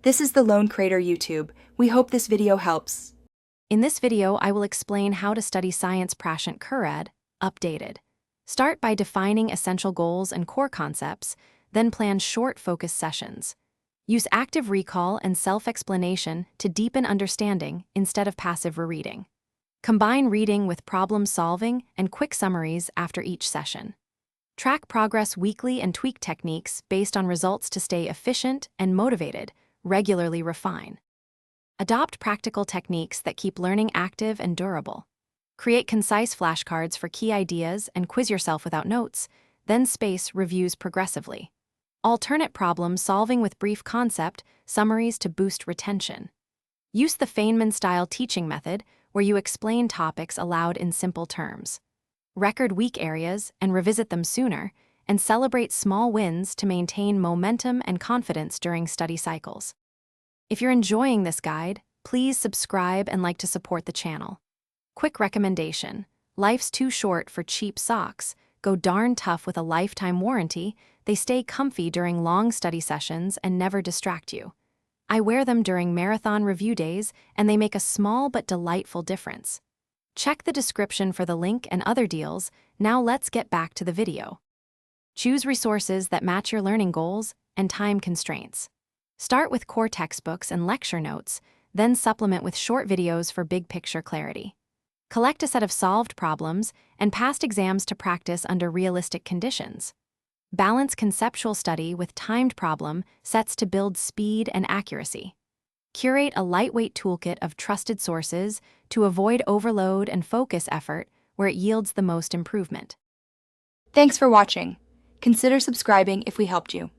This is the Lone Crater YouTube. We hope this video helps. In this video, I will explain how to study science Prashant Kurad, updated. Start by defining essential goals and core concepts, then plan short focus sessions. Use active recall and self-explanation to deepen understanding instead of passive rereading. Combine reading with problem solving and quick summaries after each session. Track progress weekly and tweak techniques based on results to stay efficient and motivated. Regularly refine. Adopt practical techniques that keep learning active and durable. Create concise flashcards for key ideas and quiz yourself without notes, then space reviews progressively. Alternate problem solving with brief concept summaries to boost retention. Use the Feynman-style teaching method, where you explain topics aloud in simple terms. Record weak areas and revisit them sooner, and celebrate small wins to maintain momentum and confidence during study cycles. If you're enjoying this guide, please subscribe and like to support the channel. Quick recommendation: life's too short for cheap socks. Go darn tough with a lifetime warranty. They stay comfy during long study sessions and never distract you. I wear them during marathon review days, and they make a small but delightful difference. Check the description for the link and other deals. Now let's get back to the video. Choose resources that match your learning goals and time constraints. Start with core textbooks and lecture notes, then supplement with short videos for big picture clarity. Collect a set of solved problems and past exams to practice under realistic conditions. Balance conceptual study with timed problem sets to build speed and accuracy. Curate a lightweight toolkit of trusted sources to avoid overload and focus effort where it yields the most improvement. Thanks for watching. Consider subscribing if we helped you.